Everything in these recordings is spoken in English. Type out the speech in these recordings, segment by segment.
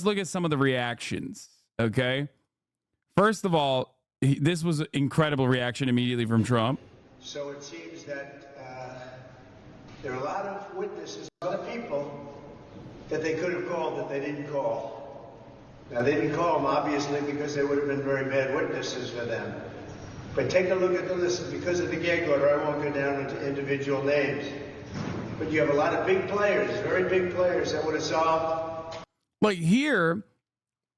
look at some of the reactions, okay? First of all, this was an incredible reaction immediately from Trump. So it seems that there are a lot of witnesses, other people that they could have called that they didn't call. Now, they didn't call them, obviously, because they would have been very bad witnesses for them. But take a look at the list. Because of the gag order, I won't go down into individual names. But you have a lot of big players, very big players that would have solved. Like here,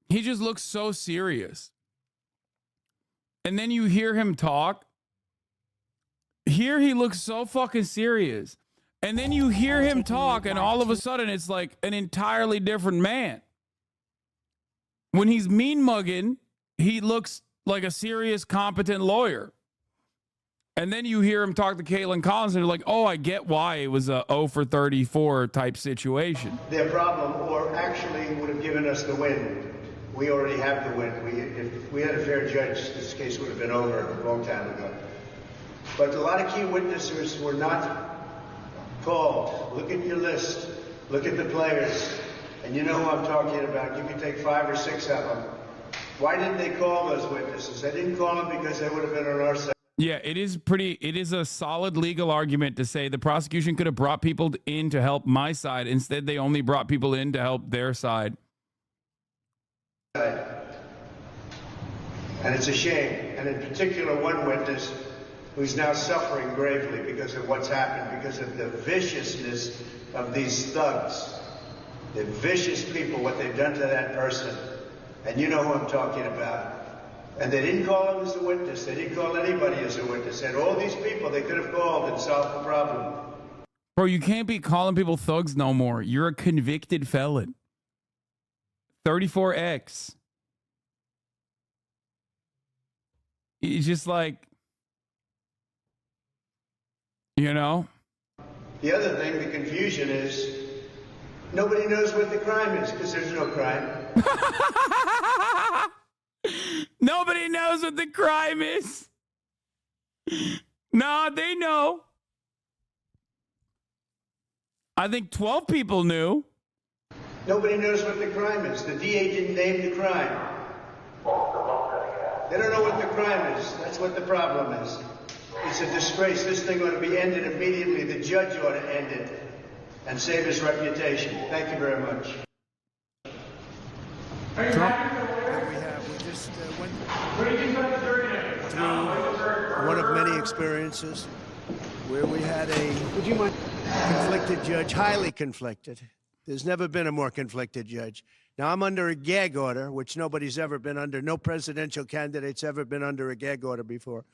he just looks so serious. And then you hear him talk. Here he looks so fucking serious. And then you hear him talk, and all of a sudden it's like an entirely different man. When he's mean mugging, he looks like a serious, competent lawyer. And then you hear him talk to Caitlin Collins, and you're like, oh, I get why it was a 0 for 34 type situation. Their problem, or actually would have given us the win. We already have the win. If we had a fair judge, this case would have been over a long time ago. But a lot of key witnesses were not called. Look at your list. Look at the players. And you know who I'm talking about. You can take 5 or 6 of them. Why didn't they call those witnesses? They didn't call them because they would have been on our side. Yeah, it is a solid legal argument to say the prosecution could have brought people in to help my side. Instead, they only brought people in to help their side. And it's a shame. And in particular, one witness who's now suffering gravely because of what's happened, because of the viciousness of these thugs. The vicious people, what they've done to that person. And you know who I'm talking about. And they didn't call him as a witness. They didn't call anybody as a witness. And all these people they could have called and solved the problem. Bro, you can't be calling people thugs no more. You're a convicted felon. 34X. It's just like, you know? The other thing, the confusion is, nobody knows what the crime is, because there's no crime. Nobody knows what the crime is. No, they know. I think 12 people knew. Nobody knows what the crime is. The DA didn't name the crime. They don't know what the crime is. That's what the problem is. It's a disgrace. This thing ought to be ended immediately. The judge ought to end it and save his reputation. Thank you very much. Trump. We just went through one of many experiences where we had a conflicted judge, highly conflicted. There's never been a more conflicted judge. Now, I'm under a gag order, which nobody's ever been under. No presidential candidate's ever been under a gag order before.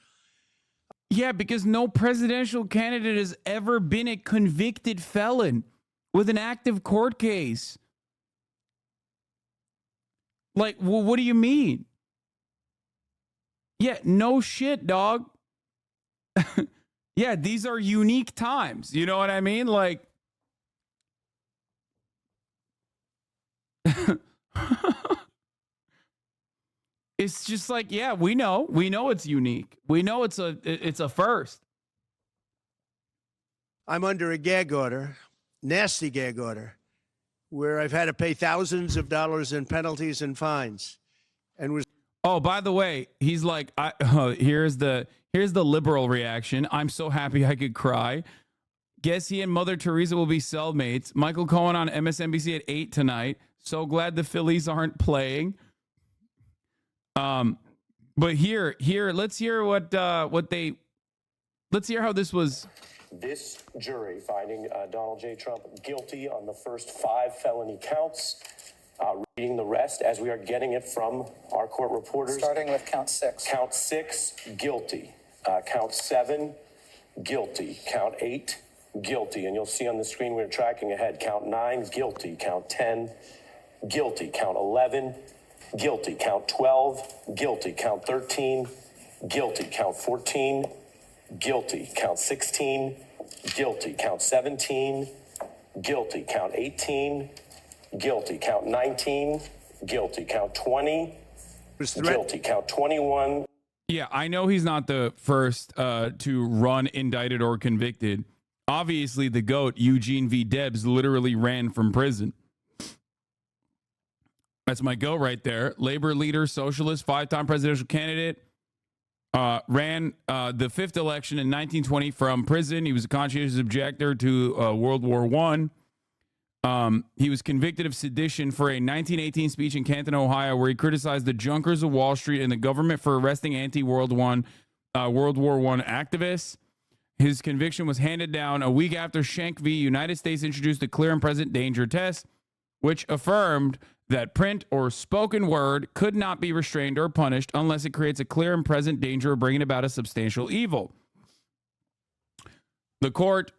Yeah, because no presidential candidate has ever been a convicted felon with an active court case. Like, well, what do you mean? Yeah, no shit, dog. Yeah, these are unique times. You know what I mean? Like, it's just like, yeah, we know it's unique. We know it's a first. I'm under a gag order, nasty gag order, where I've had to pay thousands of dollars in penalties and fines, and was. Oh, by the way, he's like, here's the liberal reaction. I'm so happy I could cry. Guess he and Mother Teresa will be cellmates. Michael Cohen on MSNBC at 8 tonight. So glad the Phillies aren't playing. But here, let's hear let's hear how this was. This jury finding Donald J. Trump guilty on the first 5 felony counts. Reading the rest as we are getting it from our court reporters. Starting with count 6. Count 6, guilty. Count 7, guilty. Count 8, guilty. And you'll see on the screen we're tracking ahead. Count 9, guilty. Count 10, guilty. Count 11, guilty. Count 12, guilty. Count 13, guilty. Count 14, guilty. Count 16, guilty. Count 17, guilty. Count 18, guilty. Count 19, guilty. Count 20, guilty. Count 21. Yeah, I know he's not the first to run indicted or convicted. Obviously, the GOAT, Eugene V. Debs, literally ran from prison. That's my go right there. Labor leader, socialist, 5-time presidential candidate. Ran the 5th election in 1920 from prison. He was a conscientious objector to World War I. He was convicted of sedition for a 1918 speech in Canton, Ohio, where he criticized the junkers of Wall Street and the government for arresting anti-World War I activists. His conviction was handed down a week after Schenck v. United States introduced the clear and present danger test, which affirmed that print or spoken word could not be restrained or punished unless it creates a clear and present danger of bringing about a substantial evil. The court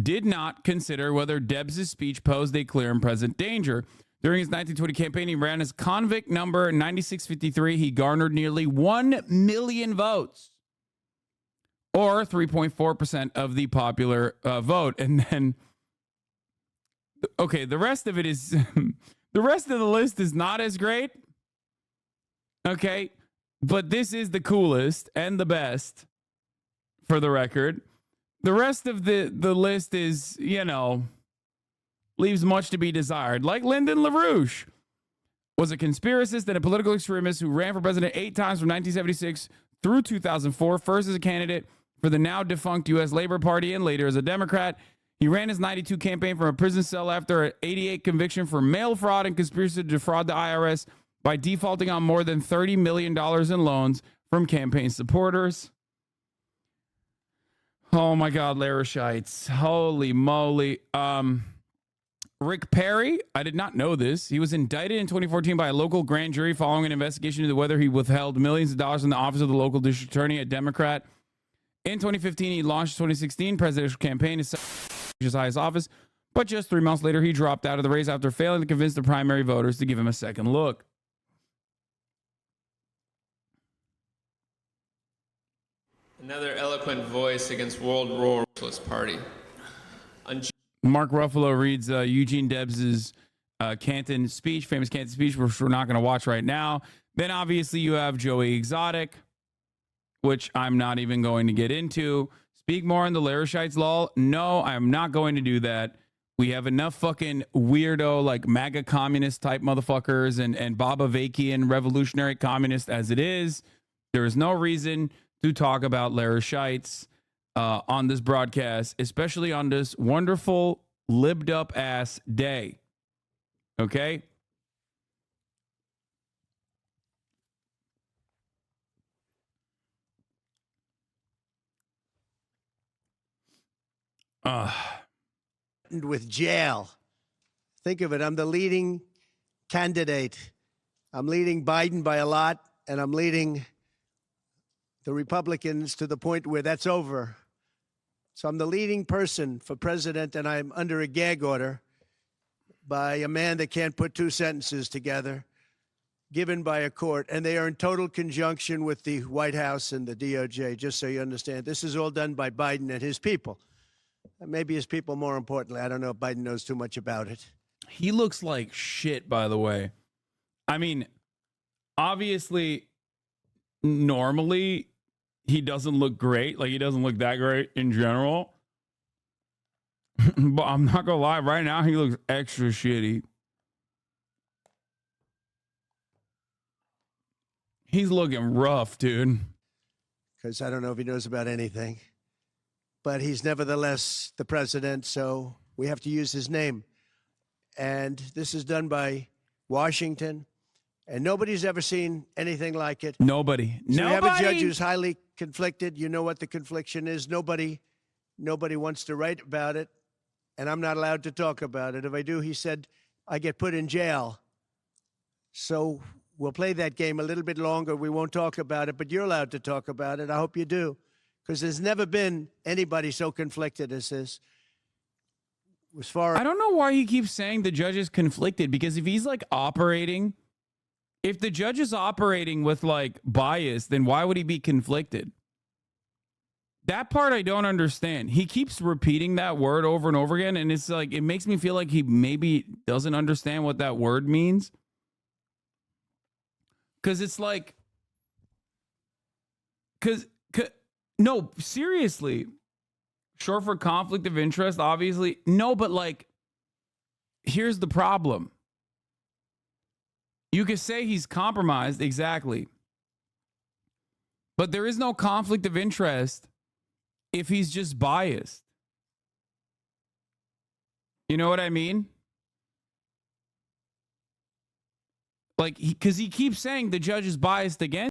did not consider whether Debs' speech posed a clear and present danger. During his 1920 campaign, he ran as convict number 9653. He garnered nearly 1 million votes, or 3.4% of the popular vote. And then, okay, the rest of it is, the rest of the list is not as great. Okay, but this is the coolest and the best, for the record. The rest of the list is, leaves much to be desired. Like Lyndon LaRouche was a conspiracist and a political extremist who ran for president 8 times from 1976 through 2004, first as a candidate for the now defunct U.S. Labor Party and later as a Democrat. He ran his 92 campaign from a prison cell after an 88 conviction for mail fraud and conspiracy to defraud the IRS by defaulting on more than $30 million in loans from campaign supporters. Oh my God, Larishites. Holy moly. Rick Perry, I did not know this. He was indicted in 2014 by a local grand jury following an investigation into whether he withheld millions of dollars from the office of the local district attorney, a Democrat. In 2015, he launched the 2016 presidential campaign to his highest office, but just 3 months later, he dropped out of the race after failing to convince the primary voters to give him a second look. Another eloquent voice against World War Party. Mark Ruffalo reads Eugene Debs' Canton speech, famous Canton speech, which we're not going to watch right now. Then obviously you have Joey Exotic, which I'm not even going to get into. Speak more on the Larishites law. No, I'm not going to do that. We have enough fucking weirdo, like MAGA communist type motherfuckers and Baba Vakian revolutionary communist as it is. There is no reason to talk about Larishites on this broadcast, especially on this wonderful libbed up ass day. Okay? With jail. Think of it. I'm the leading candidate. I'm leading Biden by a lot, and I'm leading the Republicans to the point where that's over. So I'm the leading person for president, and I'm under a gag order by a man that can't put 2 sentences together, given by a court, and they are in total conjunction with the White House and the DOJ, just so you understand. This is all done by Biden and his people. And maybe his people, more importantly. I don't know if Biden knows too much about it. He looks like shit, by the way. I mean, obviously, normally, he doesn't look great. Like, he doesn't look that great in general. But I'm not going to lie. Right now, he looks extra shitty. He's looking rough, dude. Because I don't know if he knows about anything. But he's nevertheless the president, so we have to use his name. And this is done by Washington. And nobody's ever seen anything like it. Nobody. So we have a judge who's highly conflicted. You know what the confliction is. Nobody wants to write about it. And I'm not allowed to talk about it. If I do, he said, I get put in jail. So we'll play that game a little bit longer. We won't talk about it, but you're allowed to talk about it. I hope you do. Because there's never been anybody so conflicted as this. As far as I don't know why he keeps saying the judge is conflicted, because if he's like operating, if the judge is operating with like bias, then why would he be conflicted? That part I don't understand. He keeps repeating that word over and over again, and it's like, it makes me feel like he maybe doesn't understand what that word means. Because it's like, no, seriously. Short for conflict of interest, obviously. No, but like, here's the problem. You could say he's compromised, exactly. But there is no conflict of interest if he's just biased. You know what I mean? Like, because he keeps saying the judge is biased against